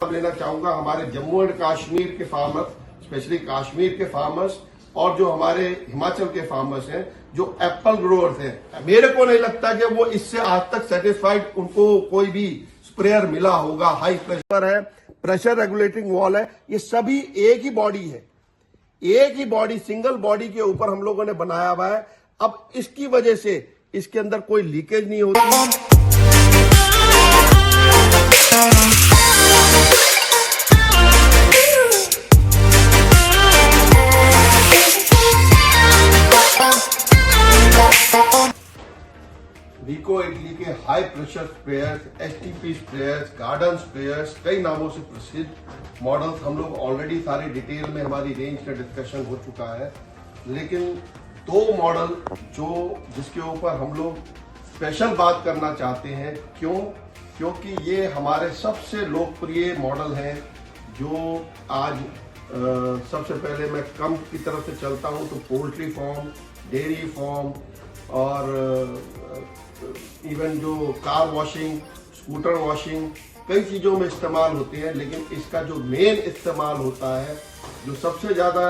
लेना चाहूंगा हमारे जम्मू एंड कश्मीर के फार्मर्स, स्पेशली कश्मीर के फार्मर्स और जो हमारे हिमाचल के फार्मर्स हैं, जो एप्पल ग्रोअर्स हैं। मेरे को नहीं लगता कि वो इससे आज तक सेटिस्फाइड उनको कोई भी स्प्रेयर मिला होगा। हाई प्रेशर है, प्रेशर रेगुलेटिंग वॉल है, ये सभी एक ही बॉडी है, एक ही बॉडी, सिंगल बॉडी के ऊपर हम लोगों ने बनाया हुआ है। अब इसकी वजह से इसके अंदर कोई लीकेज नहीं होती। रिको इटली के high pressure sprayers, STP sprayers, garden sprayers, कई नामों से प्रसिद्ध मॉडल्स हम लोग ऑलरेडी सारी डिटेल में हमारी रेंज का डिस्कशन हो चुका है। लेकिन दो मॉडल जिसके ऊपर हम लोग स्पेशल बात करना चाहते हैं, क्योंकि ये हमारे सबसे लोकप्रिय मॉडल हैं। जो आज सबसे पहले मैं कम की तरफ से चलता हूं तो पोल्ट्री फार्म, डेयरी फार्म और इवन जो कार वॉशिंग, स्कूटर वॉशिंग, कई चीज़ों में इस्तेमाल होते हैं। लेकिन इसका जो मेन इस्तेमाल होता है, जो सबसे ज़्यादा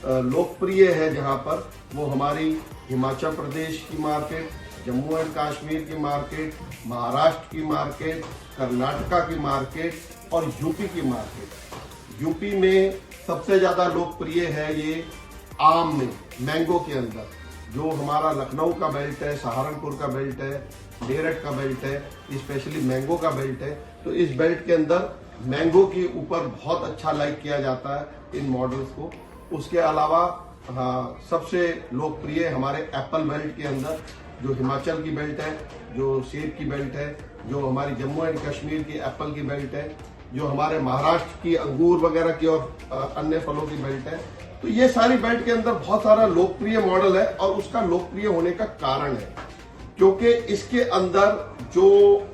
लोकप्रिय है जहाँ पर, वो हमारी हिमाचल प्रदेश की मार्केट, जम्मू एंड कश्मीर की मार्केट, महाराष्ट्र की मार्केट, कर्नाटका की मार्केट और यूपी की मार्केट। यूपी में सबसे ज़्यादा लोकप्रिय है ये आम में, मैंगो के अंदर, जो हमारा लखनऊ का बेल्ट है, सहारनपुर का बेल्ट है, मेरठ का बेल्ट है, स्पेशली मैंगो का बेल्ट है। तो इस बेल्ट के अंदर मैंगो के ऊपर बहुत अच्छा लाइक किया जाता है इन मॉडल्स को। उसके अलावा सबसे लोकप्रिय हमारे एप्पल बेल्ट के अंदर, जो हिमाचल की बेल्ट है, जो सेब की बेल्ट है, जो हमारी जम्मू एंड कश्मीर की एप्पल की बेल्ट है, जो हमारे महाराष्ट्र की अंगूर वगैरह की और अन्य फलों की बेल्ट है। तो ये सारी बेल्ट के अंदर बहुत सारा लोकप्रिय मॉडल है और उसका लोकप्रिय होने का कारण है क्योंकि इसके अंदर जो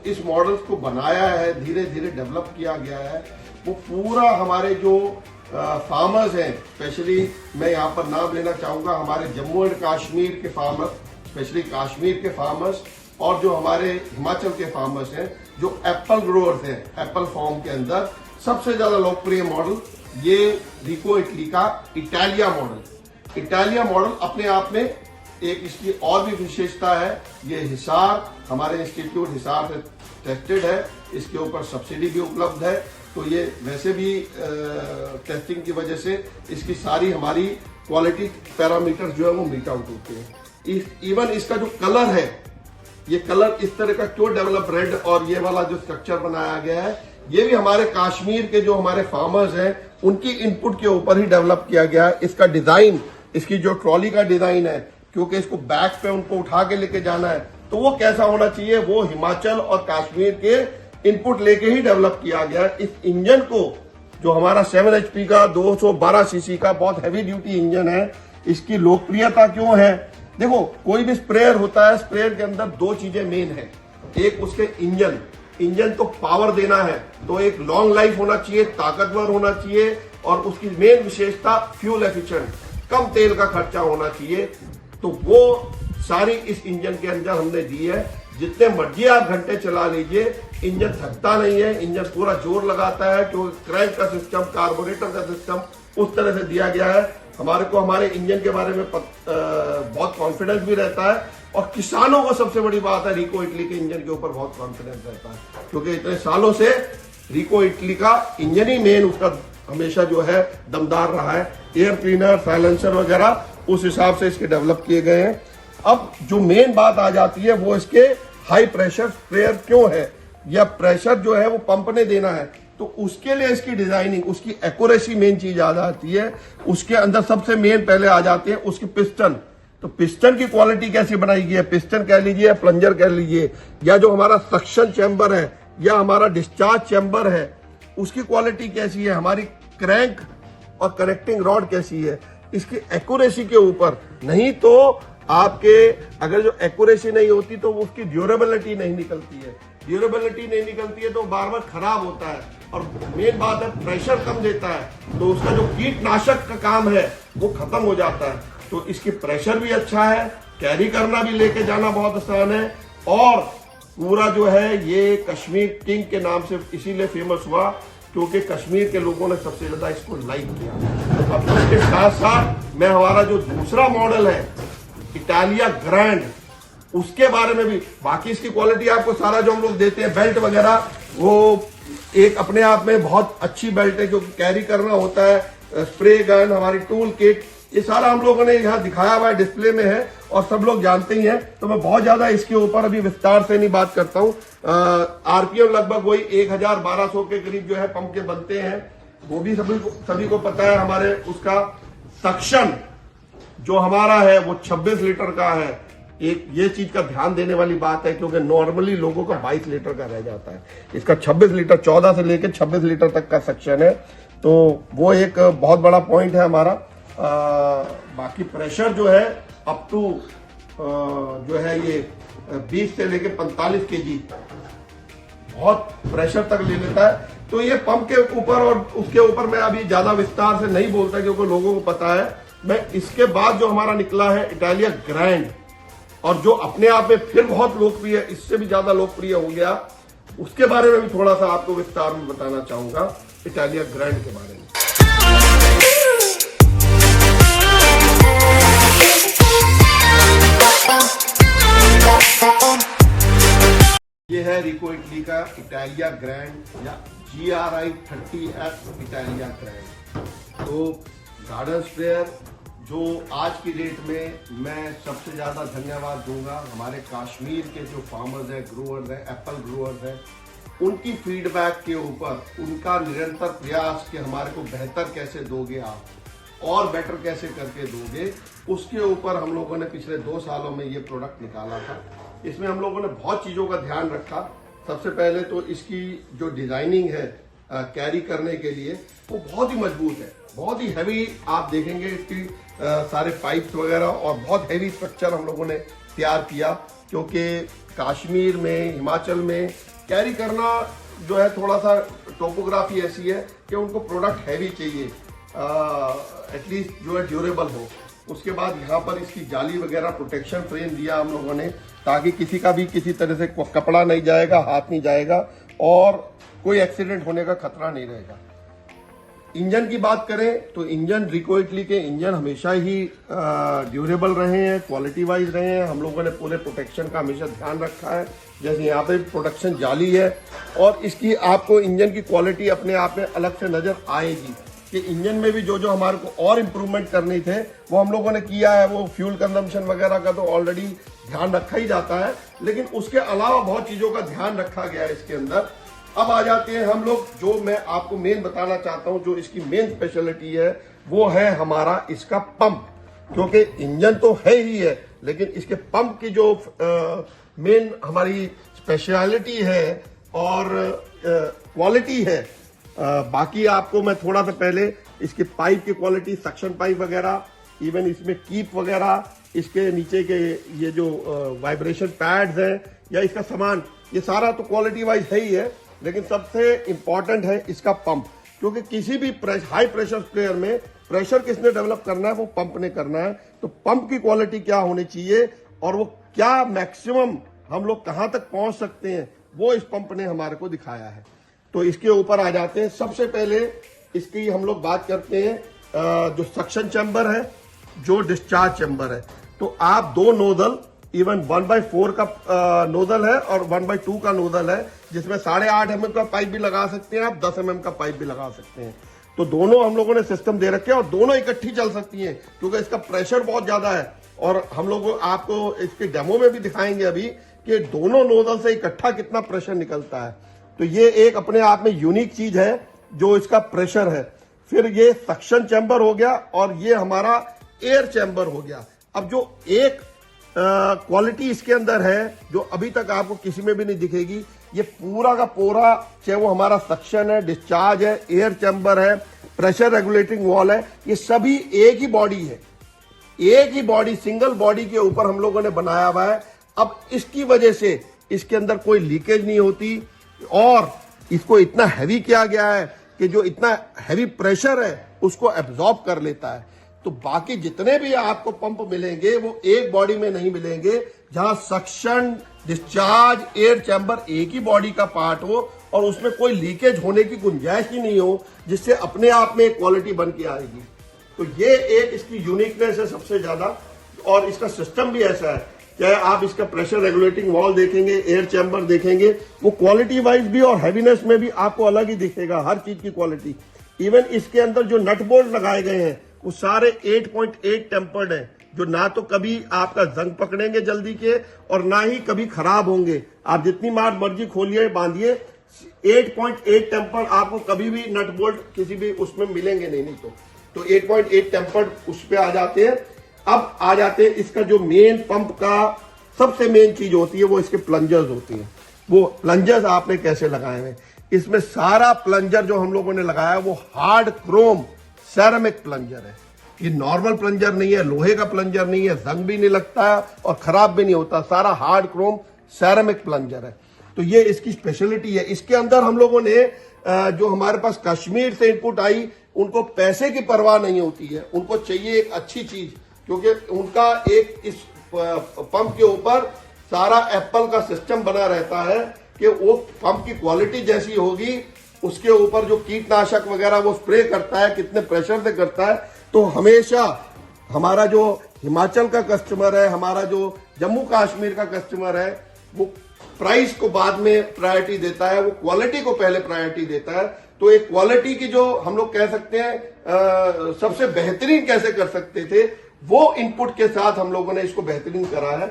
इस मॉडल्स को बनाया है, धीरे धीरे डेवलप किया गया है, वो पूरा हमारे जो फार्मर्स हैं, स्पेशली मैं यहाँ पर नाम लेना चाहूंगा हमारे जम्मू एंड कश्मीर के फार्मर्स, स्पेशली कश्मीर के फार्मर्स और जो हमारे हिमाचल के फार्मर्स हैं, जो एप्पल ग्रोअर्स हैं, एप्पल फार्म के अंदर सबसे ज्यादा लोकप्रिय मॉडल ये रिको इटली का इटालिया मॉडल। इटालिया मॉडल अपने आप में एक इसकी और भी विशेषता है। ये हिसार, हमारे इंस्टीट्यूट हिसार से टेस्टेड है, इसके ऊपर सब्सिडी भी उपलब्ध है। तो ये वैसे भी टेस्टिंग की वजह से इसकी सारी हमारी क्वालिटी पैरामीटर्स जो है वो मीट आउट होते हैं। इवन इसका जो कलर है, ये कलर इस तरह का क्यों डेवलप, रेड और ये वाला जो स्ट्रक्चर बनाया गया है, ये भी हमारे कश्मीर के जो हमारे फार्मर्स हैं उनकी इनपुट के ऊपर ही डेवलप किया गया है। इसका डिजाइन, इसकी जो ट्रॉली का डिजाइन है, क्योंकि इसको बैक पे उनको उठा के लेके जाना है, तो वो कैसा होना चाहिए, वो हिमाचल और कश्मीर के इनपुट लेके ही डेवलप किया गया है। इस इंजन को, जो हमारा 7 HP का 212 सीसी का बहुत हैवी ड्यूटी इंजन है, इसकी लोकप्रियता क्यों है? देखो, कोई भी स्प्रेयर होता है, स्प्रेयर के अंदर दो चीजें मेन है। एक उसके इंजन तो पावर देना है, तो एक लॉन्ग लाइफ होना चाहिए, ताकतवर होना चाहिए और उसकी मेन विशेषता फ्यूल एफिशिएंट, कम तेल का खर्चा होना चाहिए। तो वो सारी इस इंजन के अंदर हमने दी है। जितने मर्जी आप घंटे चला लीजिए, इंजन थकता नहीं है, इंजन पूरा जोर लगाता है, क्योंकि क्रैंक का सिस्टम, कार्बोरेटर का सिस्टम उस तरह से दिया गया है। हमारे को हमारे इंजन के बारे में बहुत कॉन्फिडेंस भी रहता है और किसानों को सबसे बड़ी बात है, रिको इटली के इंजन के ऊपर बहुत कॉन्फिडेंस रहता है, क्योंकि इतने सालों से रिको इटली का इंजन ही मेन उसका हमेशा जो है दमदार रहा है। एयर क्लीनर, साइलेंसर वगैरह उस हिसाब से इसके डेवलप किए गए हैं। अब जो मेन बात आ जाती है वो इसके हाई प्रेशर स्प्रेयर क्यों है, या प्रेशर जो है वो पंप ने देना है, तो उसके लिए इसकी डिजाइनिंग, उसकी एक्यूरेसी मेन चीज आ जाती है। उसके अंदर सबसे मेन पहले आ जाते हैं उसकी पिस्टन। तो पिस्टन की क्वालिटी कैसी बनाई गई है, पिस्टन कह लीजिए, प्लंजर कह लीजिए, या जो हमारा सक्शन चैम्बर है या हमारा डिस्चार्ज चैम्बर है, उसकी क्वालिटी कैसी है, हमारी क्रैंक और कनेक्टिंग रॉड कैसी है, इसकी एक्यूरेसी के ऊपर। नहीं तो आपके अगर जो एक्यूरेसी नहीं होती तो उसकी ड्यूरेबिलिटी नहीं निकलती है, ड्यूरेबिलिटी नहीं निकलती है तो बार बार खराब होता है। और मेन बात है, प्रेशर कम देता है तो उसका जो कीटनाशक का काम है वो खत्म हो जाता है। तो इसकी प्रेशर भी अच्छा है, कैरी करना भी, लेके जाना बहुत आसान है। और पूरा जो है ये कश्मीर किंग के नाम से इसीलिए फेमस हुआ क्योंकि कश्मीर के लोगों ने सबसे ज्यादा इसको लाइक किया। अब उसके साथ साथ मैं हमारा जो दूसरा मॉडल है इटालिया ग्रैंड, उसके बारे में भी, बाकी इसकी क्वालिटी आपको सारा जो हम लोग देते हैं बेल्ट वगैरह, वो एक अपने आप में बहुत अच्छी बेल्ट है क्योंकि कैरी करना होता है, स्प्रे गन, हमारी टूल किट, ये सारा हम लोगों ने यहाँ दिखाया हुआ है, डिस्प्ले में है और सब लोग जानते ही हैं। तो मैं बहुत ज्यादा इसके ऊपर अभी विस्तार से नहीं बात करता हूँ। आरपीएम लगभग वही 1000-1200 के करीब जो है पंप के बनते हैं, वो भी सभी को पता है। हमारे उसका सक्शन जो हमारा है वो 26 लीटर का है। एक ये चीज का ध्यान देने वाली बात है क्योंकि नॉर्मली लोगों का 22 लीटर का रह जाता है, इसका 26 लीटर, 14 से लेकर 26 लीटर तक का सेक्शन है। तो वो एक बहुत बड़ा पॉइंट है हमारा। बाकी प्रेशर जो है अप टू जो है ये 20 से लेकर 45 केजी बहुत प्रेशर तक ले लेता है। तो ये पंप के ऊपर और उसके ऊपर मैं अभी ज्यादा विस्तार से नहीं बोलता क्योंकि लोगों को पता है। मैं इसके बाद जो हमारा निकला है इटालिया ग्रैंड, और जो अपने आप में फिर बहुत लोकप्रिय है, इससे भी ज्यादा लोकप्रिय हो गया, उसके बारे में भी थोड़ा सा आपको विस्तार में बताना चाहूंगा, इटालिया ग्रैंड के बारे में। ये है रिको इटली का इटालिया ग्रैंड या GRI 30S इटालिया ग्रैंड। तो गार्डन स्प्रेयर जो आज की डेट में मैं सबसे ज्यादा धन्यवाद दूंगा हमारे कश्मीर के जो फार्मर्स हैं, ग्रोअर्स हैं, एप्पल ग्रोअर्स हैं, उनकी फीडबैक के ऊपर, उनका निरंतर प्रयास कि हमारे को बेहतर कैसे दोगे आप और बेटर कैसे करके दोगे, उसके ऊपर हम लोगों ने पिछले 2 सालों में ये प्रोडक्ट निकाला था। इसमें हम लोगों ने बहुत चीजों का ध्यान रखा। सबसे पहले तो इसकी जो डिजाइनिंग है कैरी करने के लिए वो बहुत ही मजबूत है, बहुत ही हैवी। आप देखेंगे इसकी सारे पाइप्स वगैरह और बहुत हैवी स्ट्रक्चर हम लोगों ने तैयार किया क्योंकि कश्मीर में, हिमाचल में कैरी करना जो है थोड़ा सा टोपोग्राफी ऐसी है कि उनको प्रोडक्ट हैवी चाहिए, एटलीस्ट जो है ड्यूरेबल हो। उसके बाद यहाँ पर इसकी जाली वगैरह प्रोटेक्शन फ्रेम दिया हम लोगों ने ताकि किसी का भी किसी तरह से कपड़ा नहीं जाएगा, हाथ नहीं जाएगा और कोई एक्सीडेंट होने का खतरा नहीं रहेगा। इंजन की बात करें तो इंजन रिको इटली के इंजन हमेशा ही ड्यूरेबल रहे हैं, क्वालिटी वाइज रहे हैं। हम लोगों ने पूरे प्रोटेक्शन का हमेशा ध्यान रखा है। जैसे यहाँ पे प्रोटेक्शन जाली है और इसकी आपको इंजन की क्वालिटी अपने आप में अलग से नजर आएगी कि इंजन में भी जो जो हमारे को और इम्प्रूवमेंट करनी थे वो हम लोगों ने किया है। वो फ्यूल कंजम्पशन वगैरह का तो ऑलरेडी ध्यान रखा ही जाता है, लेकिन उसके अलावा बहुत चीजों का ध्यान रखा गया है इसके अंदर। अब आ जाते हैं हम लोग, जो मैं आपको मेन बताना चाहता हूं, जो इसकी मेन स्पेशलिटी है वो है हमारा इसका पंप। क्योंकि इंजन तो है ही है, लेकिन इसके पंप की जो मेन हमारी स्पेशलिटी है और क्वालिटी है। बाकी आपको मैं थोड़ा सा पहले इसके पाइप की क्वालिटी, सक्शन पाइप वगैरह, इवन इसमें कीप वगैरह, इसके नीचे के ये जो वाइब्रेशन पैड्स हैं या इसका सामान, ये सारा तो क्वालिटी वाइज है ही है, लेकिन सबसे इंपॉर्टेंट है इसका पंप। क्योंकि किसी भी हाई प्रेशर स्प्रेयर में प्रेशर किसने डेवलप करना है, वो पंप ने करना है। तो पंप की क्वालिटी क्या होनी चाहिए और वो क्या मैक्सिमम हम लोग कहां तक पहुंच सकते हैं, वो इस पंप ने हमारे को दिखाया है। तो इसके ऊपर आ जाते हैं। सबसे पहले इसकी हम लोग बात करते हैं जो सक्शन चैम्बर है, जो डिस्चार्ज चैम्बर है। तो आप 2 नोजल, इवन 1/4 का नोजल है और 1/2 का नोजल है, जिसमें 8.5 mm का पाइप भी लगा सकते हैं आप, 10 mm का पाइप भी लगा सकते हैं। तो दोनों हम लोगों ने सिस्टम दे रखे हैं और दोनों इकट्ठी चल सकती हैं क्योंकि इसका प्रेशर बहुत ज्यादा है। और हम लोग आपको इसके डेमो में भी दिखाएंगे अभी कि दोनों नोजल से इकट्ठा कितना प्रेशर निकलता है। तो ये एक अपने आप में यूनिक चीज है जो इसका प्रेशर है। फिर ये सक्शन चैम्बर हो गया और ये हमारा एयर चैम्बर हो गया। अब जो एक क्वालिटी इसके अंदर है जो अभी तक आपको किसी में भी नहीं दिखेगी, ये पूरा का पूरा, चाहे वो हमारा सक्शन है, डिस्चार्ज है, एयर चैम्बर है, प्रेशर रेगुलेटिंग वॉल है, ये सभी एक ही बॉडी है, एक ही बॉडी, सिंगल बॉडी के ऊपर हम लोगों ने बनाया हुआ है। अब इसकी वजह से इसके अंदर कोई लीकेज नहीं होती और इसको इतना हैवी किया गया है कि जो इतना हैवी प्रेशर है उसको एब्जॉर्ब कर लेता है। तो बाकी जितने भी आपको पंप मिलेंगे वो एक बॉडी में नहीं मिलेंगे। जहां सक्शन, डिस्चार्ज, एयर चैम्बर एक ही बॉडी का पार्ट हो, और उसमें कोई लीकेज होने की गुंजाइश ही नहीं हो, जिससे अपने आप में क्वालिटी बन के आएगी। तो ये एक इसकी यूनिकनेस है सबसे ज्यादा। और इसका सिस्टम भी ऐसा है, चाहे आप इसका प्रेशर रेगुलेटिंग वॉल देखेंगे, एयर चैम्बर देखेंगे, वो क्वालिटी वाइज भी और हैवीनेस में भी आपको अलग ही दिखेगा, हर चीज की क्वालिटी। इवन इसके अंदर जो नट बोल्ट लगाए गए हैं वो सारे 8.8 टेम्पर्ड हैं, जो ना तो कभी आपका जंग पकड़ेंगे जल्दी के और ना ही कभी खराब होंगे। आप जितनी मार मर्जी खोलिए बांधिए, 8.8 टेम्पर्ड आपको कभी भी नट बोल्ट किसी भी उसमें मिलेंगे नहीं तो 8.8 टेम्पर्ड उस पे आ जाते हैं। अब आ जाते हैं इसका जो मेन पंप का सबसे मेन चीज होती है वो इसके प्लंजर्स होती है। वो प्लंजर्स आपने कैसे लगाए हैं, इसमें सारा प्लंजर जो हम लोगों ने लगाया है वो हार्ड क्रोम सेरेमिक प्लंजर है। ये नॉर्मल प्लंजर नहीं है, लोहे का प्लंजर नहीं है, जंग भी नहीं लगता है और खराब भी नहीं होता, सारा हार्ड क्रोम सेरेमिक प्लंजर है। तो ये इसकी स्पेशलिटी है। इसके अंदर हम लोगों ने जो हमारे पास कश्मीर से इनपुट आई, उनको पैसे की परवाह नहीं होती है, उनको चाहिए एक अच्छी चीज, क्योंकि उनका एक इस पंप के ऊपर सारा एप्पल का सिस्टम बना रहता है कि वो पंप की क्वालिटी जैसी होगी, उसके ऊपर जो कीटनाशक वगैरह वो स्प्रे करता है कितने प्रेशर से करता है। तो हमेशा हमारा जो हिमाचल का कस्टमर है, हमारा जो जम्मू कश्मीर का कस्टमर है, वो प्राइस को बाद में प्रायोरिटी देता है, वो क्वालिटी को पहले प्रायोरिटी देता है। तो एक क्वालिटी की जो हम लोग कह सकते हैं सबसे बेहतरीन कैसे कर सकते थे, वो इनपुट के साथ हम लोगों ने इसको बेहतरीन करा है।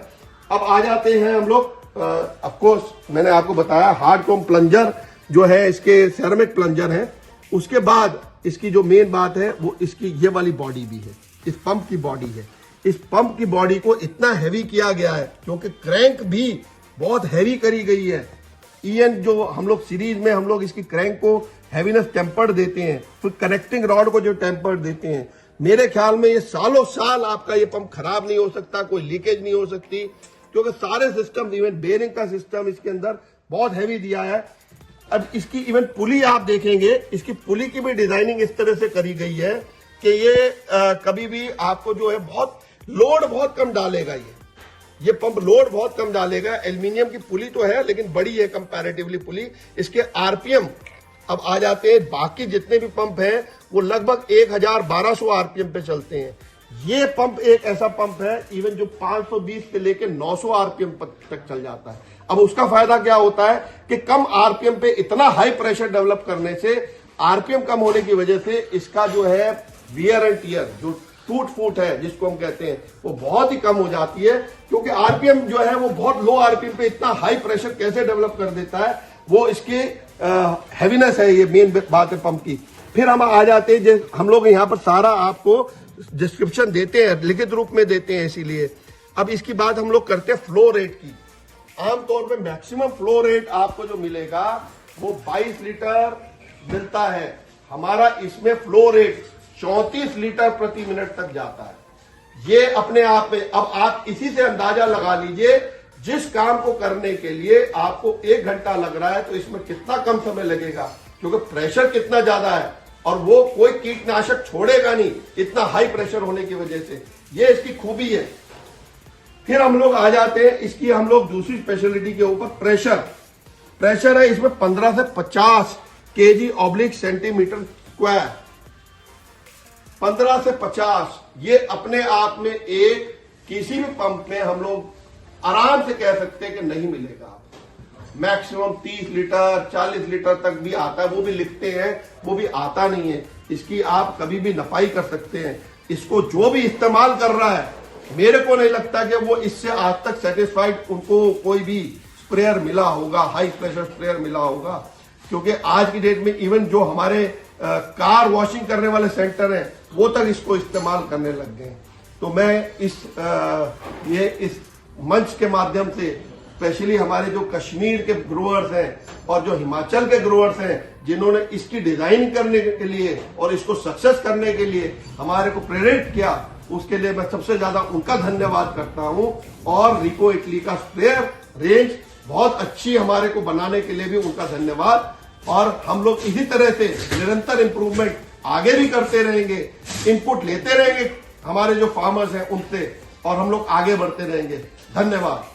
अब आ जाते हैं हम लोग, ऑफकोर्स मैंने आपको बताया हार्ड क्रोम प्लंजर जो है, इसके सेरेमिक प्लंजर है। उसके बाद इसकी जो मेन बात है वो इसकी ये वाली बॉडी भी है, इस पंप की बॉडी है। इस पंप की बॉडी को इतना हैवी किया गया है क्योंकि क्रैंक भी बहुत हैवी करी गई है। ईएन जो हम लोग सीरीज में हम लोग इसकी क्रैंक को हैवीनेस टेम्पर्ड देते हैं, फिर कनेक्टिंग रॉड को जो टेम्पर्ड देते हैं। मेरे ख्याल में ये सालों साल आपका ये पंप खराब नहीं हो सकता, कोई लीकेज नहीं हो सकती, क्योंकि सारे सिस्टम, इवन बेयरिंग का सिस्टम इसके अंदर बहुत हैवी दिया है। अब इसकी इवन पुली आप देखेंगे, इसकी पुली की भी डिजाइनिंग इस तरह से करी गई है कि ये कभी भी आपको जो है बहुत लोड बहुत कम डालेगा। ये पंप लोड बहुत कम डालेगा। एल्यूमिनियम की पुली तो है लेकिन बड़ी है कंपैरेटिवली पुली। इसके आरपीएम अब आ जाते हैं, बाकी जितने भी पंप हैं वो लगभग 1200 आरपीएम पे चलते हैं। ये पंप एक ऐसा पंप है इवन जो 520 से लेकर 900 आरपीएम तक चल जाता है। अब उसका फायदा क्या होता है कि कम आरपीएम पे इतना हाई प्रेशर डेवलप करने से, आरपीएम कम होने की वजह से इसका जो है वियर एंड टियर, जो टूट फूट है जिसको हम कहते हैं, वो बहुत ही कम हो जाती है। क्योंकि आरपीएम जो है वो बहुत लो आरपीएम पे इतना हाई प्रेशर कैसे डेवलप कर देता है, वो इसकी हैवीनेस है। ये मेन बात है पंप की। फिर हम आ जाते हैं, हम लोग यहाँ पर सारा आपको डिस्क्रिप्शन देते हैं, लिखित रूप में देते हैं, इसीलिए अब इसकी बात हम लोग करते हैं फ्लो रेट की। आमतौर पे मैक्सिमम फ्लो रेट आपको जो मिलेगा वो 22 लीटर मिलता है। हमारा इसमें फ्लो रेट 34 लीटर प्रति मिनट तक जाता है। ये अपने आप में, अब आप इसी से अंदाजा लगा लीजिए, जिस काम को करने के लिए आपको 1 घंटा लग रहा है तो इसमें कितना कम समय लगेगा, क्योंकि प्रेशर कितना ज्यादा है और वो कोई कीटनाशक छोड़ेगा नहीं इतना हाई प्रेशर होने की वजह से। ये इसकी खूबी है। फिर हम लोग आ जाते हैं इसकी हम लोग दूसरी स्पेशलिटी के ऊपर, प्रेशर है इसमें 15 से 50 kg/सेंटीमीटर स्क्वायर। 15 से 50 ये अपने आप में एक किसी भी पंप में हम लोग आराम से कह सकते हैं कि नहीं मिलेगा। मैक्सिमम 30 लीटर 40 लीटर तक भी आता है, वो भी लिखते हैं, वो भी आता नहीं है। इसकी आप कभी भी नफाई कर सकते हैं। इसको जो भी इस्तेमाल कर रहा है, मेरे को नहीं लगता कि वो इससे आज तक सेटिस्फाइड उनको कोई भी स्प्रेयर मिला होगा, हाई प्रेशर स्प्रेयर मिला होगा। क्योंकि आज की डेट में इवन जो हमारे कार वॉशिंग करने वाले सेंटर हैं वो तक इसको इस्तेमाल करने लग गए। तो मैं इस मंच के माध्यम से स्पेशली हमारे जो कश्मीर के ग्रोअर्स हैं और जो हिमाचल के ग्रोअर्स हैं, जिन्होंने इसकी डिजाइन करने के लिए और इसको सक्सेस करने के लिए हमारे को प्रेरित किया, उसके लिए मैं सबसे ज्यादा उनका धन्यवाद करता हूं। और रिको इटली का स्प्रेयर रेंज बहुत अच्छी हमारे को बनाने के लिए भी उनका धन्यवाद। और हम लोग इसी तरह से निरंतर इंप्रूवमेंट आगे भी करते रहेंगे, इनपुट लेते रहेंगे हमारे जो फार्मर्स हैं उनसे, और हम लोग आगे बढ़ते रहेंगे। धन्यवाद।